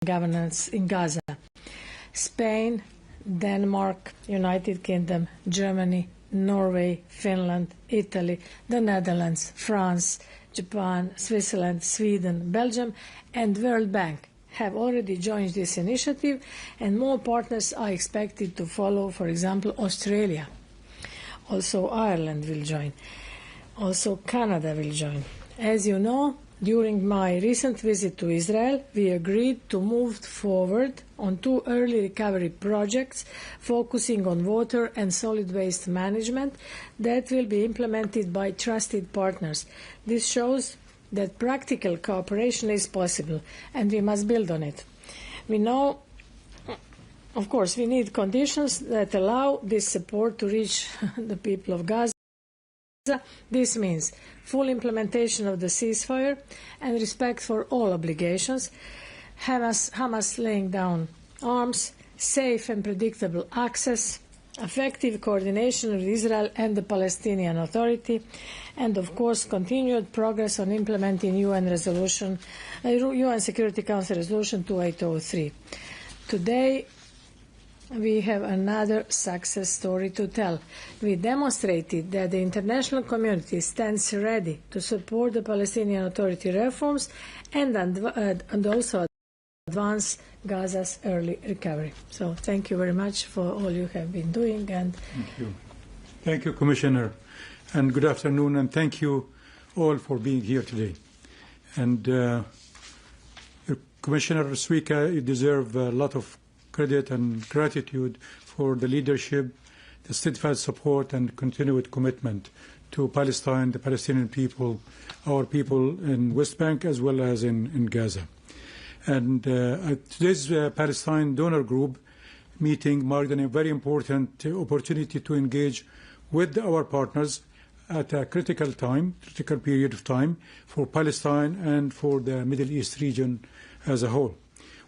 governance in Gaza. Spain, Denmark, United Kingdom, Germany, Norway, Finland, Italy, the Netherlands, France, Japan, Switzerland, Sweden, Belgium, and World Bank have already joined this initiative, and more partners are expected to follow, for example, Australia. Also, Ireland will join. Also, Canada will join. As you know, during my recent visit to Israel, we agreed to move forward on 2 early recovery projects focusing on water and solid waste management that will be implemented by trusted partners. This shows that practical cooperation is possible, and we must build on it. We know, of course, we need conditions that allow this support to reach the people of Gaza. This means full implementation of the ceasefire and respect for all obligations, Hamas laying down arms, safe and predictable access, effective coordination with Israel and the Palestinian Authority, and of course continued progress on implementing UN Security Council Resolution 2803. Today we have another success story to tell. We demonstrated that the international community stands ready to support the Palestinian Authority reforms and also advance Gaza's early recovery. So thank you very much for all you have been doing. And thank you. Thank you, Commissioner, and good afternoon, and thank you all for being here today. And Commissioner Suika, you deserve a lot of credit and gratitude for the leadership, the steadfast support and continued commitment to Palestine, the Palestinian people, our people in West Bank as well as in Gaza. And today's Palestine Donor Group meeting marked a very important opportunity to engage with our partners at a critical period of time for Palestine and for the Middle East region as a whole.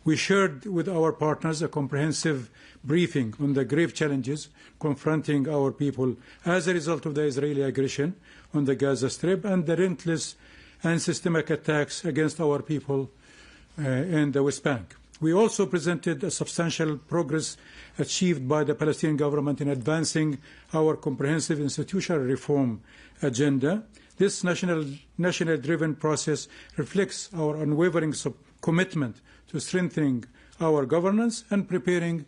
We shared with our partners a comprehensive briefing on the grave challenges confronting our people as a result of the Israeli aggression on the Gaza Strip and the relentless and systemic attacks against our people in the West Bank. We also presented a substantial progress achieved by the Palestinian government in advancing our comprehensive institutional reform agenda. This national-driven process reflects our unwavering commitment to strengthening our governance and preparing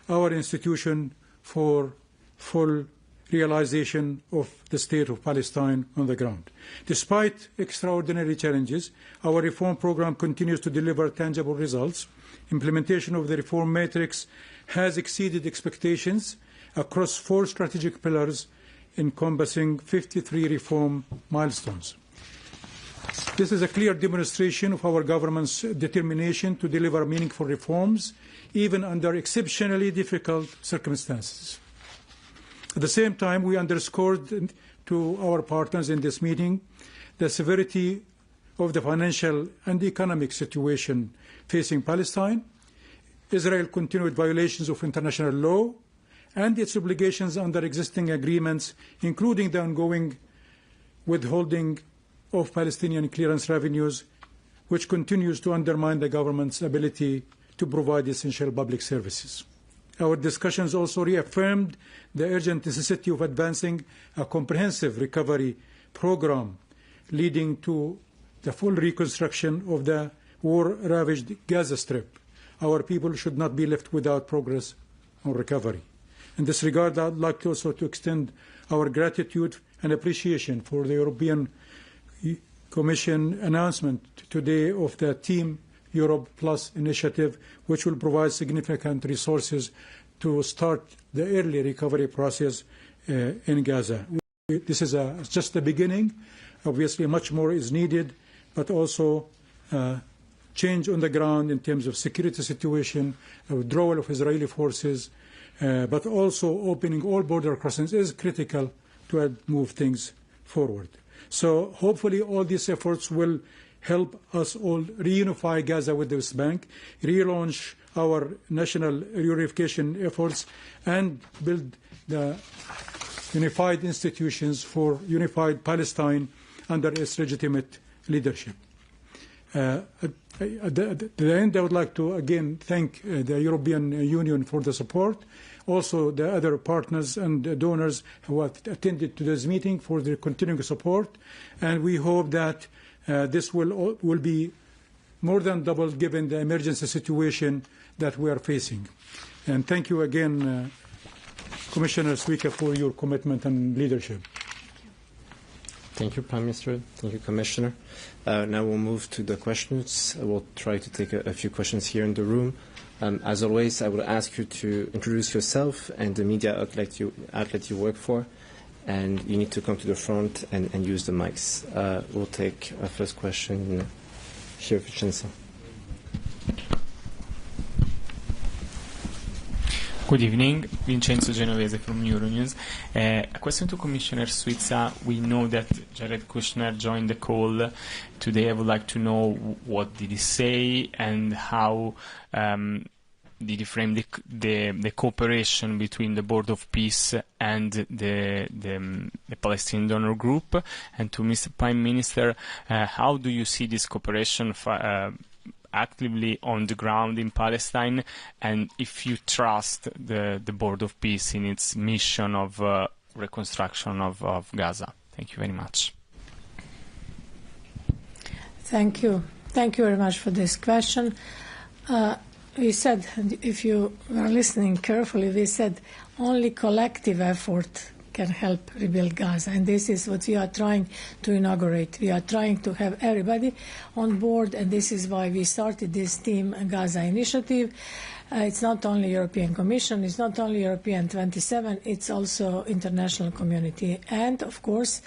our institution for full realization of the state of Palestine on the ground. Despite extraordinary challenges, our reform program continues to deliver tangible results. Implementation of the reform matrix has exceeded expectations across 4 strategic pillars encompassing 53 reform milestones. This is a clear demonstration of our government's determination to deliver meaningful reforms, even under exceptionally difficult circumstances. At the same time, we underscored to our partners in this meeting the severity of the financial and economic situation facing Palestine, Israel's continued violations of international law, and its obligations under existing agreements, including the ongoing withholding of Palestinian clearance revenues, which continues to undermine the government's ability to provide essential public services. Our discussions also reaffirmed the urgent necessity of advancing a comprehensive recovery program leading to the full reconstruction of the war-ravaged Gaza Strip. Our people should not be left without progress on recovery. In this regard, I would like also to extend our gratitude and appreciation for the European Commission announcement today of the Team Europe Plus initiative, which will provide significant resources to start the early recovery process in Gaza. This is just the beginning. Obviously, much more is needed, but also change on the ground in terms of security situation, withdrawal of Israeli forces, but also opening all border crossings is critical to move things forward. So hopefully all these efforts will help us all reunify Gaza with the West Bank, relaunch our national reunification efforts, and build the unified institutions for unified Palestine under its legitimate leadership. At the end, I would like to again thank the European Union for the support, also the other partners and donors who have attended to this meeting for their continuing support, and we hope that this will be more than double given the emergency situation that we are facing. And thank you again, Commissioner Suika, for your commitment and leadership. Thank you, Prime Minister. Thank you, Commissioner. Now we'll move to the questions. We'll try to take a few questions here in the room. As always, I would ask you to introduce yourself and the media outlet you work for, and you need to come to the front and use the mics. We'll take a first question here, Vincenzo. Good evening, Vincenzo Genovese from Euronews. A question to Commissioner Suica. We know that Jared Kushner joined the call today. I would like to know what did he say and how did he frame the cooperation between the Board of Peace and the Palestinian donor group. And to Mr. Prime Minister, how do you see this cooperation actively on the ground in Palestine, and if you trust the Board of Peace in its mission of reconstruction of Gaza? Thank you very much. Thank you. Thank you very much for this question. We said, if you were listening carefully, we said only collective effort can help rebuild Gaza, and this is what we are trying to inaugurate. We are trying to have everybody on board, and this is why we started this Team Gaza initiative. It's not only European Commission, it's not only European 27, it's also international community, and of course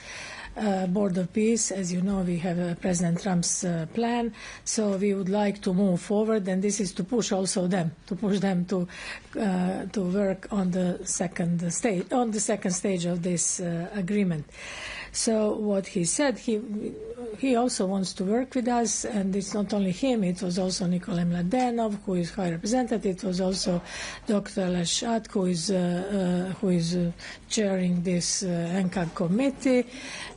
Board of Peace. As you know, we have President Trump's plan, so we would like to move forward, and this is to push also them, to work on the second stage of this agreement. So what he said, he also wants to work with us, and it's not only him, it was also Nikolai Mladenov, who is High Representative, it was also Dr. Leshat, who is chairing this NCAG committee,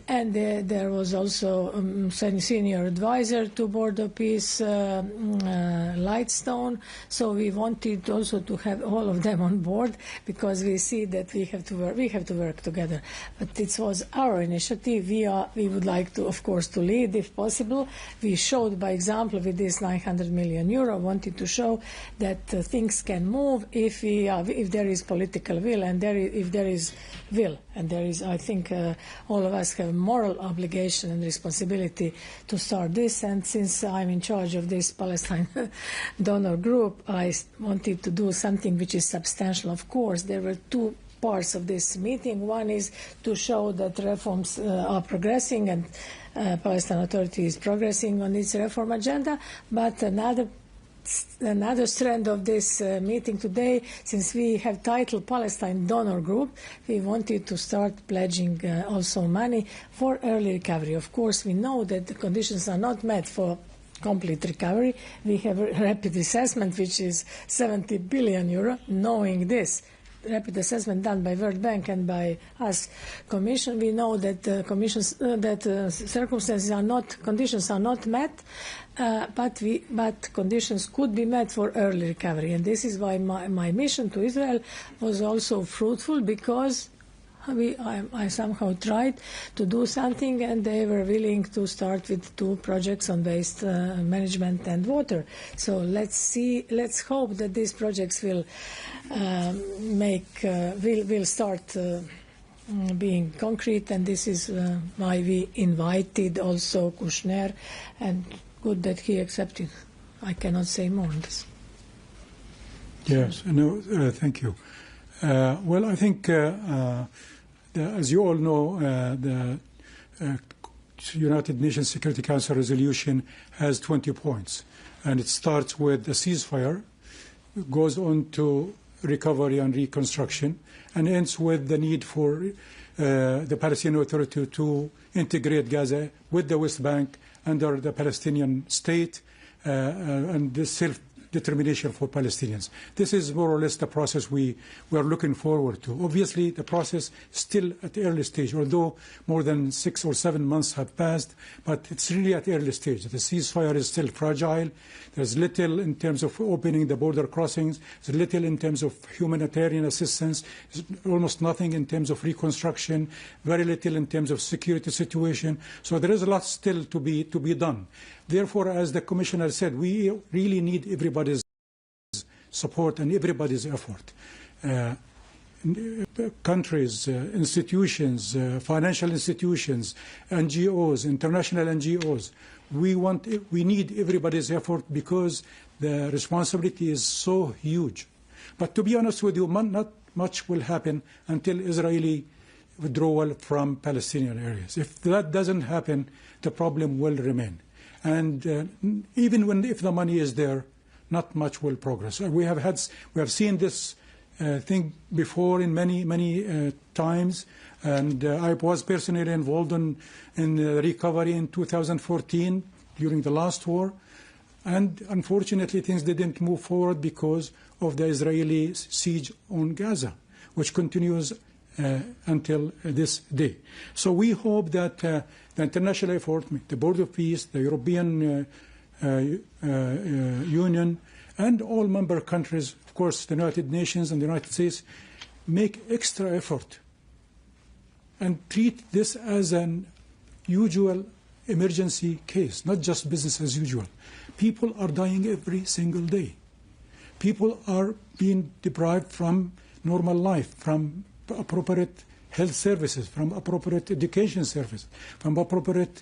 and there was also senior advisor to Board of Peace, Lightstone. So we wanted also to have all of them on board, because we see that we have to work together. But it was our initiative. We would like to, of course, to lead if possible. We showed by example with this 900 million euro, wanted to show that things can move if there is political will, and if there is will, and there is, I think all of us have moral obligation and responsibility to start this. And since I'm in charge of this Palestine donor group, I wanted to do something which is substantial. Of course, there were two parts of this meeting. One is to show that reforms are progressing, and Palestine Authority is progressing on its reform agenda. But another strand of this meeting today, since we have titled Palestine Donor Group, we wanted to start pledging also money for early recovery. Of course, we know that the conditions are not met for complete recovery. We have a rapid assessment, which is 70 billion euro. Knowing this rapid assessment done by World Bank and by us Commission, we know that conditions are not met, but conditions could be met for early recovery. And this is why my mission to Israel was also fruitful, because I somehow tried to do something, and they were willing to start with 2 projects on waste management and water. So let's hope that these projects will start being concrete, and this is why we invited also Kushner, and good that he accepted. I cannot say more on this. Yes, no, thank you. Well, I think, as you all know, the United Nations Security Council resolution has 20 points, and it starts with a ceasefire, goes on to recovery and reconstruction, and ends with the need for the Palestinian Authority to integrate Gaza with the West Bank under the Palestinian state and the self-determination for Palestinians. This is more or less the process we are looking forward to. Obviously, the process is still at the early stage, although more than 6 or 7 months have passed, but it's really at the early stage. The ceasefire is still fragile. There's little in terms of opening the border crossings. There's little in terms of humanitarian assistance. There's almost nothing in terms of reconstruction. Very little in terms of security situation. So there is a lot still to be done. Therefore, as the Commissioner said, we really need everybody's support and everybody's effort. Countries, institutions, financial institutions, NGOs, international NGOs, we need everybody's effort because the responsibility is so huge. But to be honest with you, not much will happen until Israeli withdrawal from Palestinian areas. If that doesn't happen, the problem will remain. And even if the money is there, not much will progress. We have seen this thing before in many times, and I was personally involved in recovery in 2014 during the last war, and unfortunately things didn't move forward because of the Israeli siege on Gaza, which continues until this day. So we hope that the international effort, the Board of Peace, the European Union, and all member countries, of course the United Nations and the United States, make extra effort and treat this as an usual emergency case, not just business as usual. People are dying every single day. People are being deprived from normal life, from appropriate health services, from appropriate education services, from appropriate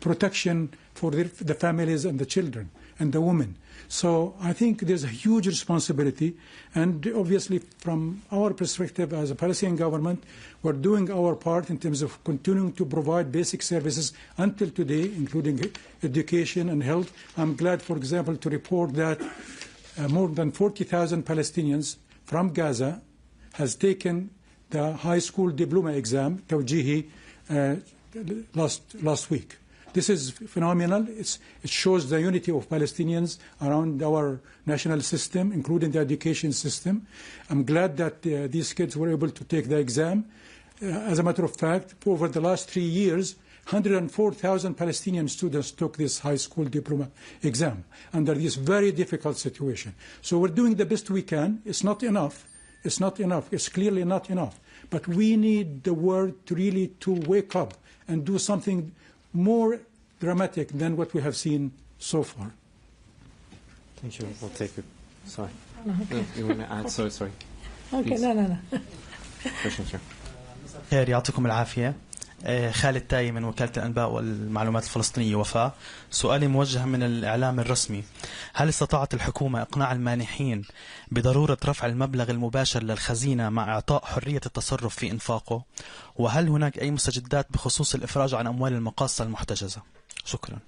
protection for the families and the children and the women. So I think there's a huge responsibility, and obviously from our perspective as a Palestinian government, we're doing our part in terms of continuing to provide basic services until today, including education and health. I'm glad, for example, to report that more than 40,000 Palestinians from Gaza has taken the high school diploma exam, Tawjihi, last week. This is phenomenal. It shows the unity of Palestinians around our national system, including the education system. I'm glad that these kids were able to take the exam. As a matter of fact, over the last 3 years, 104,000 Palestinian students took this high school diploma exam under this very difficult situation. So we're doing the best we can. It's not enough. It's not enough. It's clearly not enough. But we need the world to really wake up and do something more dramatic than what we have seen so far. Thank you. We'll take it. Sorry. Okay. You want to add? Sorry. Okay, Please. no. Question, sir. خير يعطيكم العافية. خالد تاي من وكالة الأنباء والمعلومات الفلسطينية وفاء. سؤالي موجه من الإعلام الرسمي. هل استطاعت الحكومة إقناع المانحين بضرورة رفع المبلغ المباشر للخزينة مع إعطاء حرية التصرف في إنفاقه؟ وهل هناك أي مستجدات بخصوص الإفراج عن أموال المقاصة المحتجزة؟ شكرا.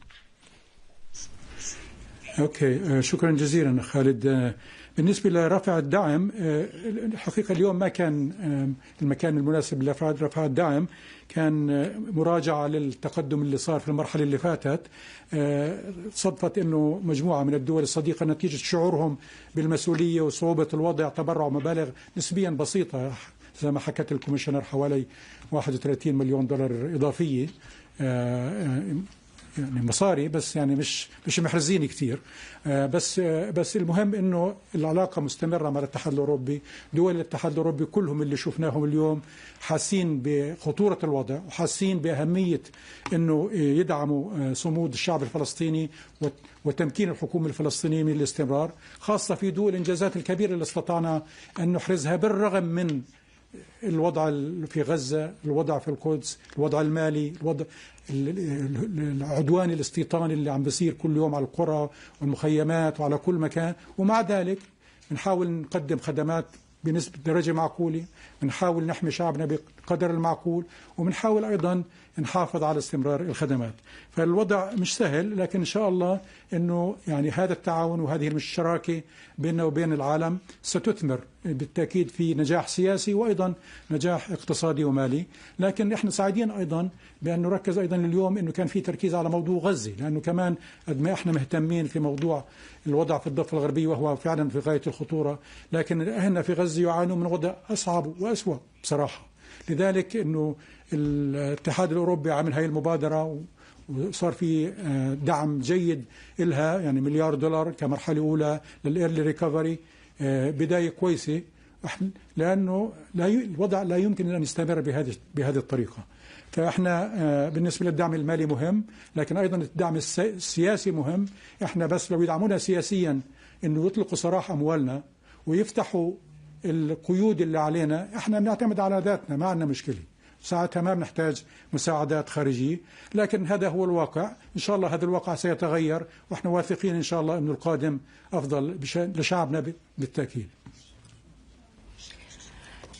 اوكي شكرا جزيلا خالد. بالنسبة لرفع الدعم، الحقيقة اليوم ما كان المكان المناسب لرفع الدعم، كان مراجعة للتقدم اللي صار في المرحلة اللي فاتت. صدفت أنه مجموعة من الدول الصديقة نتيجة شعورهم بالمسؤولية وصعوبة الوضع تبرعوا مبالغ نسبيا بسيطة، زي ما حكت الكوميشنر حوالي 31 مليون دولار إضافية، يعني مصاري بس، يعني مش محرزين كثير. بس المهم انه العلاقه مستمره مع الاتحاد الاوروبي. دول الاتحاد الاوروبي كلهم اللي شفناهم اليوم حاسين بخطوره الوضع وحاسين باهميه انه يدعموا صمود الشعب الفلسطيني وتمكين الحكومه الفلسطينيه من الاستمرار، خاصه في دول الانجازات الكبيره اللي استطعنا ان نحرزها بالرغم من الوضع في غزة، الوضع في القدس، الوضع المالي، الوضع العدوان الاستيطاني اللي عم بيصير كل يوم على القرى والمخيمات وعلى كل مكان. ومع ذلك نحاول نقدم خدمات بنسبة درجة معقولة، بنحاول نحمي شعبنا بقدر المعقول، وبنحاول أيضا نحافظ على استمرار الخدمات. فالوضع مش سهل، لكن إن شاء الله أنه يعني هذا التعاون وهذه الشراكة بيننا وبين العالم ستثمر بالتأكيد في نجاح سياسي وأيضا نجاح اقتصادي ومالي. لكن إحنا سعيدين أيضا بأن نركز أيضا اليوم أنه كان في تركيز على موضوع غزة، لأنه كمان قد ما إحنا مهتمين في موضوع الوضع في الضفة الغربية وهو فعلا في غاية الخطورة، لكن أهلنا في غزة يعانون من وضع أصعب وأسوأ بصراحة. لذلك أنه الاتحاد الأوروبي عمل هاي المبادرة وصار في دعم جيد لها، يعني $1 مليار كمرحلة أولى للإيرلي ريكفري، بداية كويسة، لأنه الوضع لا يمكن أن يستمر بهذه الطريقة. فإحنا بالنسبة للدعم المالي مهم، لكن أيضا الدعم السياسي مهم. إحنا بس لو يدعمونا سياسيا إنه يطلقوا سراح أموالنا ويفتحوا القيود اللي علينا، إحنا بنعتمد على ذاتنا، ما عندنا مشكلة، ساعتها ما بنحتاج مساعدات خارجية. لكن هذا هو الواقع، إن شاء الله هذا الواقع سيتغير، وإحنا واثقين إن شاء الله أن القادم أفضل لشعبنا بالتأكيد.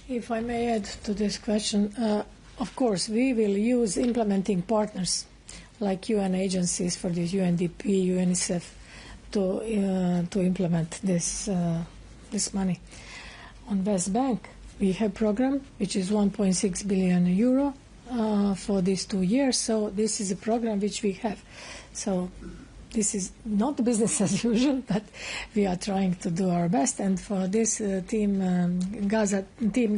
If I may add to this question, of course we will use implementing partners like UN agencies for the UNDP, UNICEF to implement this money. On West Bank we have a program which is €1.6 billion for these 2 years. So this is a program which we have. So this is not business as usual, but we are trying to do our best. And for this Team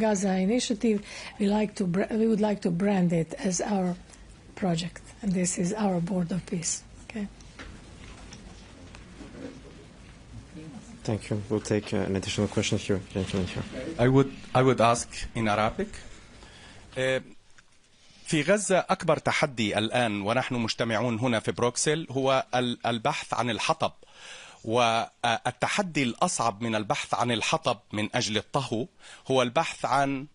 Gaza initiative, we would like to brand it as our project, and this is our Board of Peace. Okay. Thank you. We'll take an additional question here. Gentleman here. I would ask in Arabic. في غزة أكبر تحدي الآن ونحن مجتمعون هنا في بروكسل هو البحث عن الحطب، والتحدي الأصعب من البحث عن الحطب من أجل الطهو هو البحث عن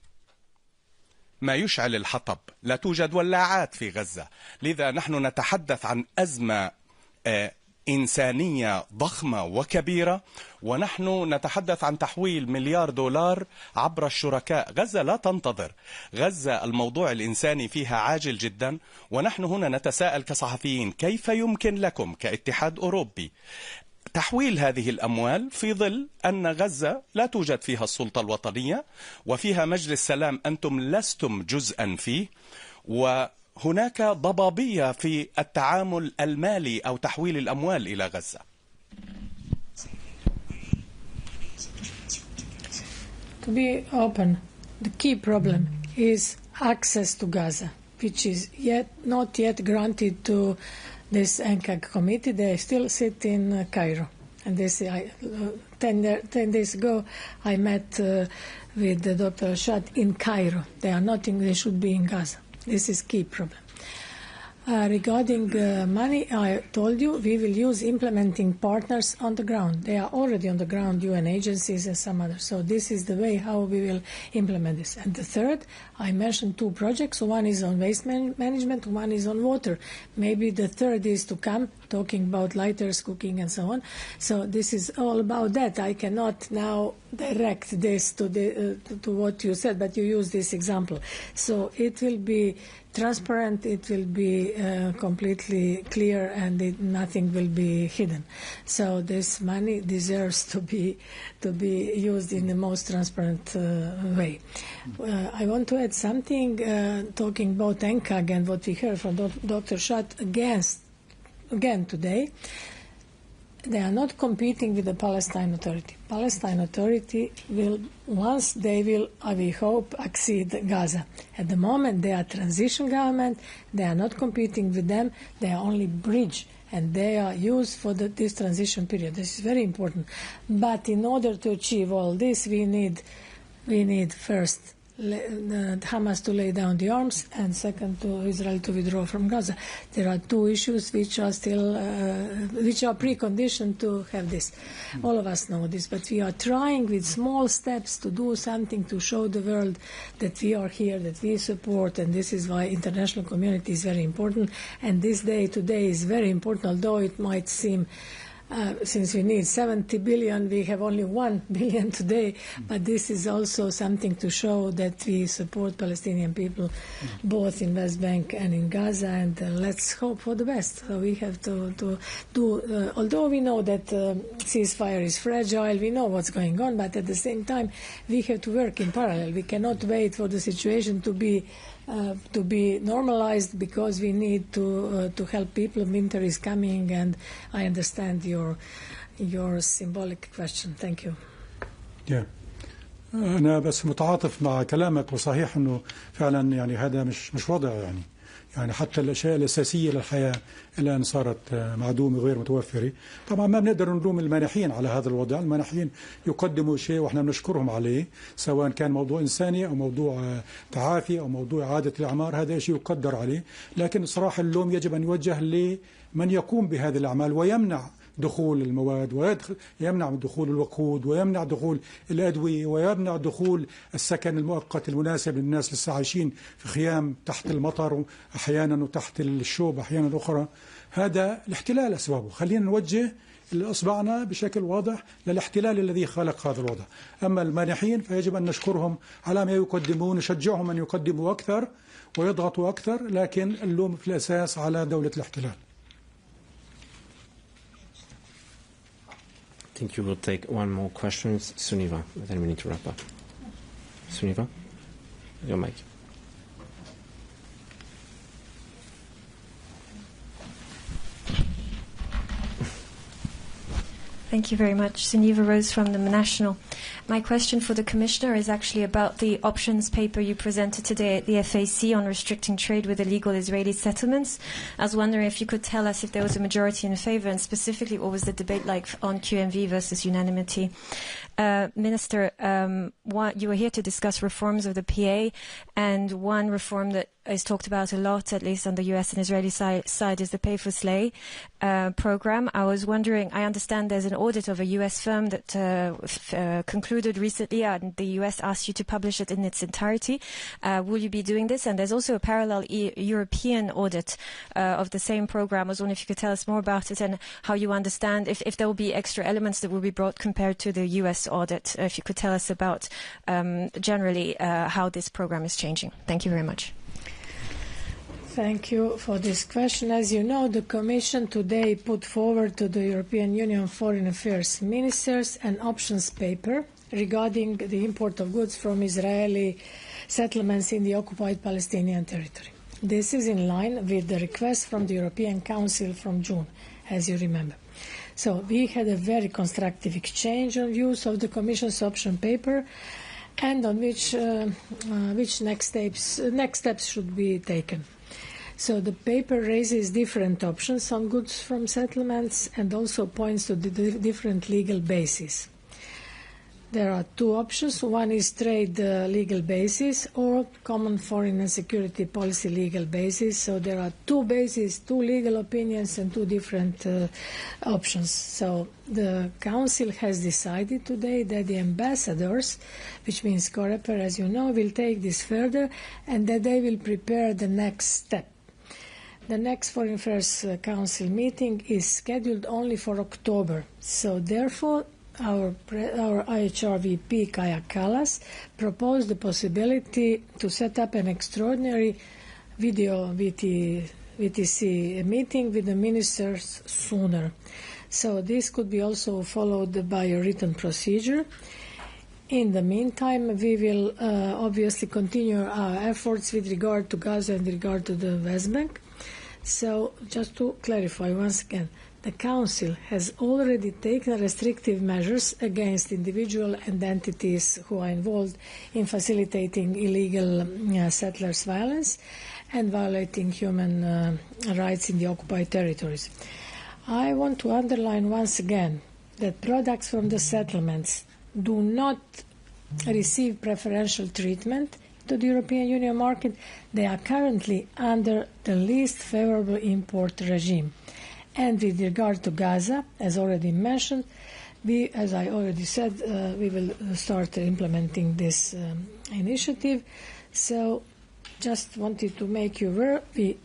ما يشعل الحطب. لا توجد ولاعات في غزة، لذا نحن نتحدث عن أزمة إنسانية ضخمة وكبيرة، ونحن نتحدث عن تحويل $1 مليار عبر الشركاء. غزة لا تنتظر، غزة الموضوع الإنساني فيها عاجل جدا، ونحن هنا نتساءل كصحفيين كيف يمكن لكم كاتحاد أوروبي تحويل هذه الأموال في ظل أن غزة لا توجد فيها السلطة الوطنية وفيها مجلس سلام أنتم لستم جزءا فيه، وهناك ضبابية في التعامل المالي أو تحويل الأموال إلى غزة. To be open, the key problem is access to Gaza, which is not yet granted to this NCAG committee. They still sit in Cairo. And this, 10 days ago, I met with Dr. Shad in Cairo. They should be in Gaza. This is key problem. Regarding money, I told you we will use implementing partners on the ground. They are already on the ground, UN agencies and some others. So this is the way how we will implement this. And the third, I mentioned 2 projects. One is on waste management, one is on water. Maybe the third is to come, talking about lighters, cooking, and so on. So this is all about that. I cannot now direct this to what you said, but you use this example. So it will be transparent, it will be completely clear, and nothing will be hidden. So this money deserves to be used in the most transparent way. I want to add something, talking about NCAG and what we heard from Dr. Schatt again today. They are not competing with the Palestine Authority. Palestine Authority will, once they will, we hope, accede Gaza. At the moment, they are transition government. They are not competing with them. They are only bridge, and they are used for this transition period. This is very important. But in order to achieve all this, we need first Hamas to lay down the arms, and second, to Israel to withdraw from Gaza. There are 2 issues which are still, which are preconditioned to have this. All of us know this, but we are trying with small steps to do something to show the world that we are here, that we support, and this is why international community is very important. And this day today is very important, although it might seem since we need 70 billion, we have only 1 billion today. But this is also something to show that we support Palestinian people, both in West Bank and in Gaza. And let's hope for the best. So we have to do. Although we know that ceasefire is fragile, we know what's going on. But at the same time, we have to work in parallel. We cannot wait for the situation to be normalized, because we need to help people. Winter is coming, and I understand your symbolic question. Thank you. Yeah. أنا بس متعاطف مع كلامك، وصحيح إنه فعلا يعني هذا مش وضع يعني حتى الأشياء الأساسية للحياة الآن صارت معدومة وغير متوفرة. طبعا ما بنقدر نلوم المانحين على هذا الوضع، المانحين يقدموا شيء وإحنا بنشكرهم عليه، سواء كان موضوع إنساني أو موضوع تعافي أو موضوع إعادة الإعمار، هذا شيء يقدر عليه. لكن صراحة اللوم يجب أن يوجه لمن يقوم بهذه الأعمال ويمنع دخول المواد، ويمنع دخول الوقود، ويمنع دخول الأدوية، ويمنع دخول السكن المؤقت المناسب للناس لسه عايشين في خيام تحت المطر أحيانا وتحت الشوب أحيانا أخرى. هذا الاحتلال أسبابه. خلينا نوجه إصبعنا بشكل واضح للاحتلال الذي خلق هذا الوضع. أما المانحين فيجب أن نشكرهم على ما يقدمون، نشجعهم أن يقدموا أكثر ويضغطوا أكثر، لكن اللوم في الأساس على دولة الاحتلال. I think you will take one more question, Suniva, then we need to wrap up. Suniva, your mic. Thank you very much. Suniva Rose from the National. My question for the Commissioner is actually about the options paper you presented today at the FAC on restricting trade with illegal Israeli settlements. I was wondering if you could tell us if there was a majority in favor, and specifically what was the debate like on QMV versus unanimity. Minister, you were here to discuss reforms of the PA, and one reform that is talked about a lot, at least on the US and Israeli side, is the Pay for Slay program. I was wondering, I understand there's an audit of a US firm that concluded recently, and the US asked you to publish it in its entirety. Will you be doing this? And there's also a parallel European audit of the same program. I was wondering if you could tell us more about it and how you understand, if there will be extra elements that will be brought compared to the US audit. If you could tell us about generally how this program is changing. Thank you very much. Thank you for this question. As you know, the Commission today put forward to the European Union Foreign Affairs Ministers an options paper regarding the import of goods from Israeli settlements in the occupied Palestinian territory. This is in line with the request from the European Council from June, as you remember. So we had a very constructive exchange on views of the Commission's option paper, and on which next steps should be taken. So the paper raises different options on goods from settlements and also points to the different legal bases. There are two options. One is trade legal basis or common foreign and security policy legal basis. So there are two bases, two legal opinions, and two different options. So the Council has decided today that the ambassadors, which means COREPER, as you know, will take this further, and that they will prepare the next step. The next Foreign Affairs Council meeting is scheduled only for October. So therefore, our IHR VP, Kaja Kallas, proposed the possibility to set up an extraordinary video VTC meeting with the ministers sooner. So this could be also followed by a written procedure. In the meantime, we will obviously continue our efforts with regard to Gaza and regard to the West Bank. So just to clarify once again, the Council has already taken restrictive measures against individuals and entities who are involved in facilitating illegal settlers' violence and violating human rights in the occupied territories. I want to underline once again that products from the settlements do not receive preferential treatment to the European Union market. They are currently under the least favorable import regime. And with regard to Gaza, as already mentioned, as I already said, we will start implementing this initiative. So just wanted to make you aware, we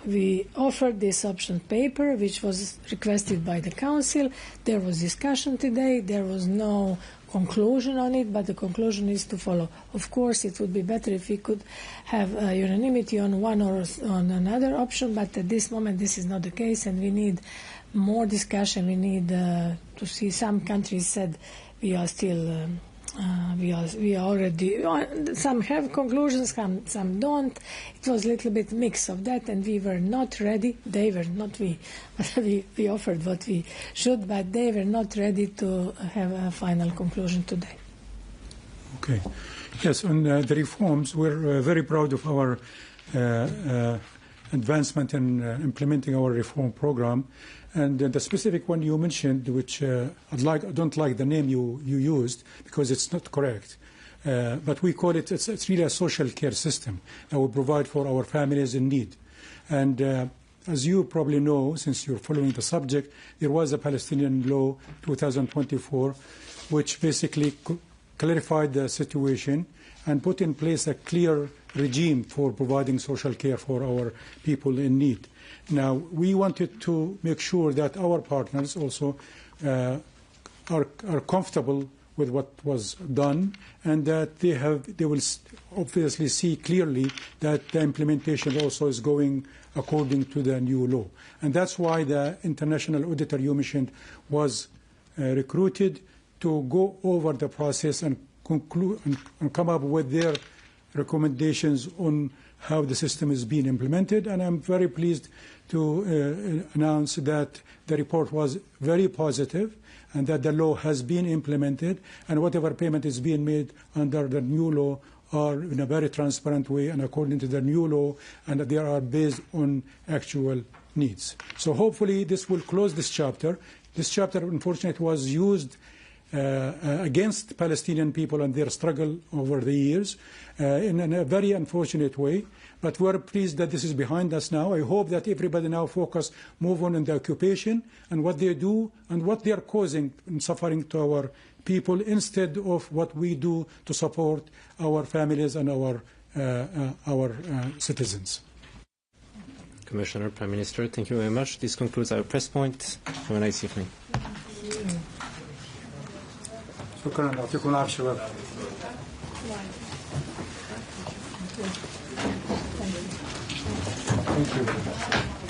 we offered this option paper, which was requested by the Council. There was discussion today. There was no conclusion on it, but the conclusion is to follow. Of course, it would be better if we could have unanimity on one or on another option, but at this moment this is not the case, and we need more discussion. We need to see. Some countries said we are still we are already, some have conclusions, some don't. It was a little bit mix of that, and we were not ready. They were not we. We offered what we should, but they were not ready to have a final conclusion today. Okay. Yes, on the reforms, we're very proud of our advancement in implementing our reform program. And the specific one you mentioned, which I don't like the name you used because it's not correct. But we call it, it's really a social care system that will provide for our families in need. And as you probably know, since you're following the subject, there was a Palestinian law 2024, which basically clarified the situation and put in place a clear regime for providing social care for our people in need. Now, we wanted to make sure that our partners also are comfortable with what was done, and that they will obviously see clearly that the implementation also is going according to the new law. And that's why the international auditor you mentioned was recruited to go over the process and conclude and come up with their recommendations on how the system is being implemented. And I'm very pleased to announce that the report was very positive and that the law has been implemented, and whatever payment is being made under the new law are in a very transparent way and according to the new law, and that they are based on actual needs. So hopefully this will close this chapter. This chapter, unfortunately, was used against Palestinian people and their struggle over the years in a very unfortunate way. But we're pleased that this is behind us now. I hope that everybody now move on in the occupation and what they do and what they are causing in suffering to our people, instead of what we do to support our families and our citizens. Commissioner, Prime Minister, thank you very much. This concludes our press point. Have a nice evening. شكرا يعطيكم العافية شباب. Thank you.